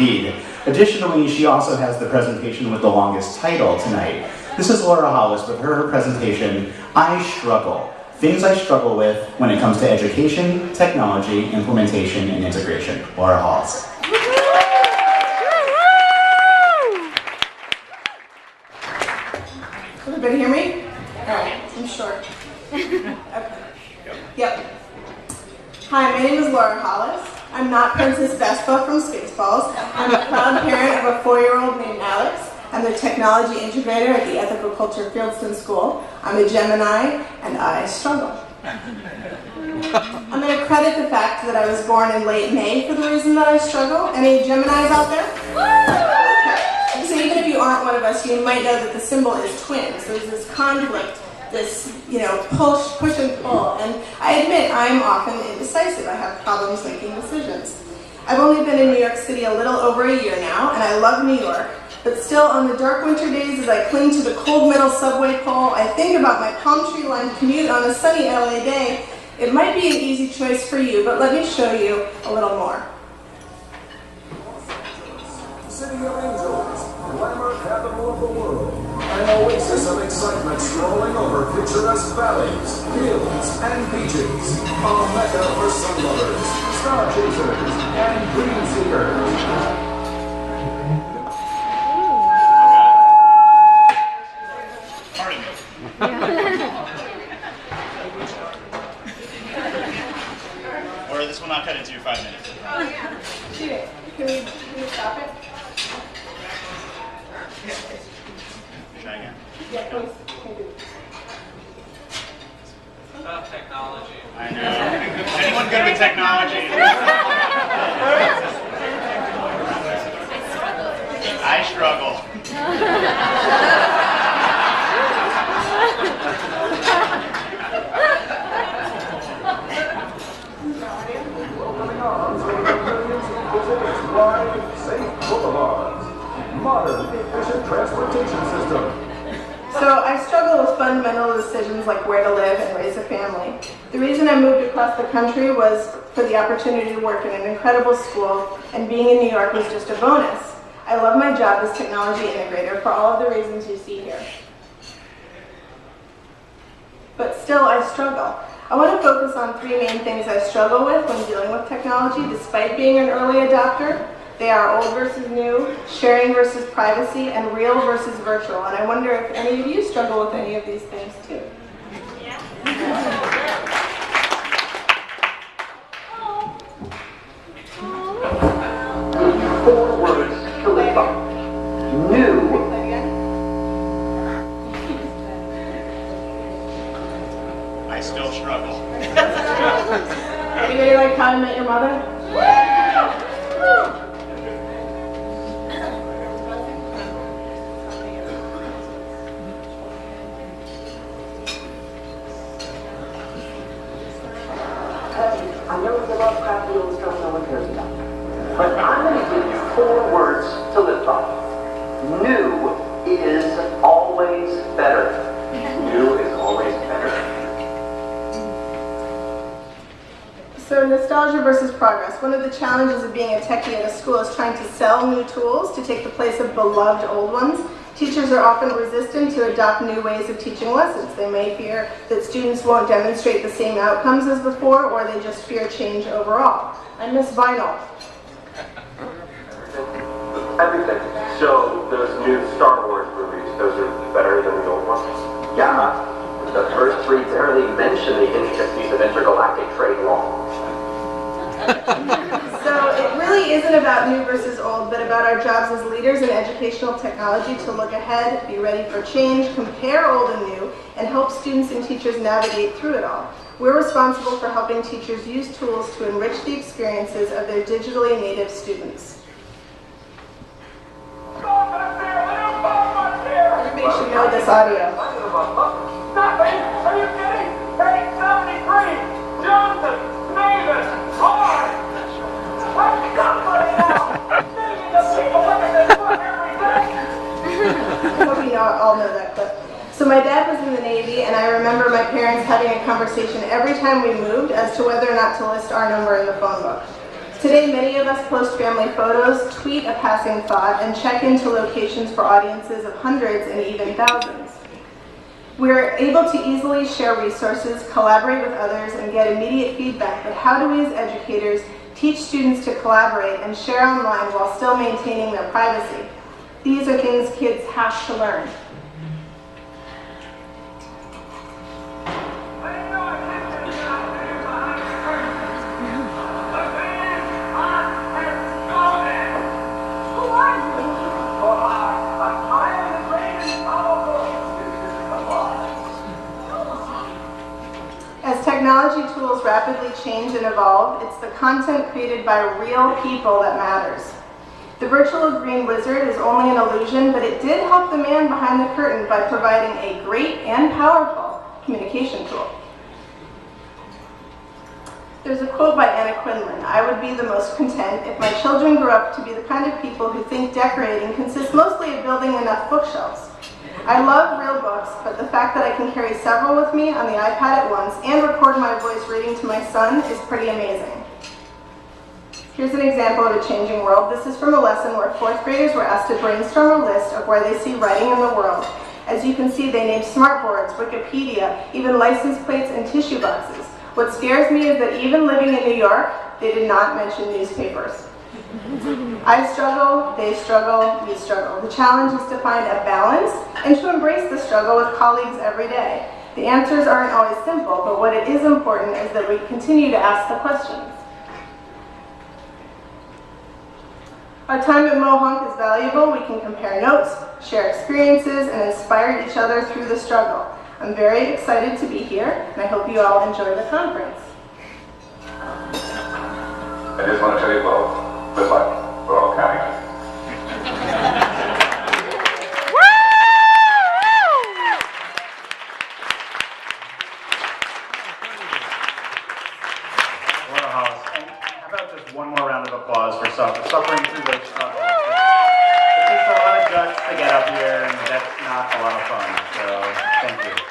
indeed. Additionally, she also has the presentation with the longest title tonight. This is Laura Hollis with her presentation, I Struggle. Things I struggle with when it comes to education, technology, implementation, and integration. Laura Hollis. Everybody hear me? All right, I'm short. Okay. Yep. Hi, my name is Laura Hollis. I'm not Princess Vespa from Spaceballs. I'm a proud parent of a 4-year-old named Alex. I'm the technology integrator at the Ethical Culture Fieldston School. I'm a Gemini, and I struggle. I'm going to credit the fact that I was born in late May for the reason that I struggle. Any Geminis out there? Okay. So even if you aren't one of us, you might know that the symbol is twins. There's this conflict, this, push and pull. And I admit I'm often indecisive. I have problems making decisions. I've only been in New York City a little over a year now, and I love New York. But still, on the dark winter days, as I cling to the cold metal subway pole, I think about my palm tree-lined commute on a sunny LA day. It might be an easy choice for you, but let me show you a little more. City of Angels, glamour capital of the world. An oasis of excitement strolling over picturesque valleys, hills, and beaches. A mecca for sun lovers, star chasers, and dream seekers. Or this will not cut into your 5 minutes. Shoot it. Can we stop it? Try again. Yeah, please. About technology. I know. Anyone good with technology? I struggle. Wide, safe boulevards. Modern, efficient transportation system. So I struggle with fundamental decisions like where to live and raise a family. The reason I moved across the country was for the opportunity to work in an incredible school, and being in New York was just a bonus. I love my job as technology integrator for all of the reasons you see here. But still, I struggle. I want to focus on 3 main things I struggle with when dealing with technology, despite being an early adopter. They are old versus new, sharing versus privacy, and real versus virtual. And I wonder if any of you struggle with any of these things too. Yeah. 4 words to live by. New. I still struggle. Anybody like How I Met Your Mother? I know it's a lot of crappy old stuff no one cares about. But I'm going to give you 4 words to live by. New is always better. New is always better. So nostalgia versus progress. One of the challenges of being a techie at a school is trying to sell new tools to take the place of beloved old ones. Teachers are often resistant to adopt new ways of teaching lessons. They may fear that students won't demonstrate the same outcomes as before, or they just fear change overall. I miss vinyl. Everything. So those new Star Wars movies, those are better than the old ones? Yeah. The first 3 barely mention the intricacies of intergalactic trade law. So it really isn't about new versus old, but about our jobs as leaders in educational technology to look ahead, be ready for change, compare old and new, and help students and teachers navigate through it all. We're responsible for helping teachers use tools to enrich the experiences of their digitally native students. Everybody should know this audio. Nothing? Are you kidding? 873! Johnson! Mavis! Hard! I've got money now! Millions of people look at this book every day! I hope you all know that clip. So my dad was in the Navy, and I remember my parents having a conversation every time we moved as to whether or not to list our number in the phone book. Today, many of us post family photos, tweet a passing thought, and check into locations for audiences of hundreds and even thousands. We're able to easily share resources, collaborate with others, and get immediate feedback, but how do we as educators teach students to collaborate and share online while still maintaining their privacy? These are things kids have to learn. As technology tools rapidly change and evolve, it's the content created by real people that matters. The virtual green wizard is only an illusion, but it did help the man behind the curtain by providing a great and powerful communication tool. There's a quote by Anna Quinlan: "I would be the most content if my children grew up to be the kind of people who think decorating consists mostly of building enough bookshelves." I love real books, but the fact that I can carry several with me on the iPad at once and record my voice reading to my son is pretty amazing. Here's an example of a changing world. This is from a lesson where 4th graders were asked to brainstorm a list of where they see writing in the world. As you can see, they named smartboards, Wikipedia, even license plates and tissue boxes. What scares me is that even living in New York, they did not mention newspapers. I struggle, they struggle, we struggle. The challenge is to find a balance and to embrace the struggle with colleagues every day. The answers aren't always simple, but what it is important is that we continue to ask the questions. Our time at Mohonk is valuable. We can compare notes, share experiences, and inspire each other through the struggle. I'm very excited to be here, and I hope you all enjoy the conference. I just want to tell you both, good luck. We're all counting on you. Laura Hollis, and how about just one more round of applause for suffering through those struggles? It takes a lot of guts to get up here, and that's not a lot of fun, so thank you.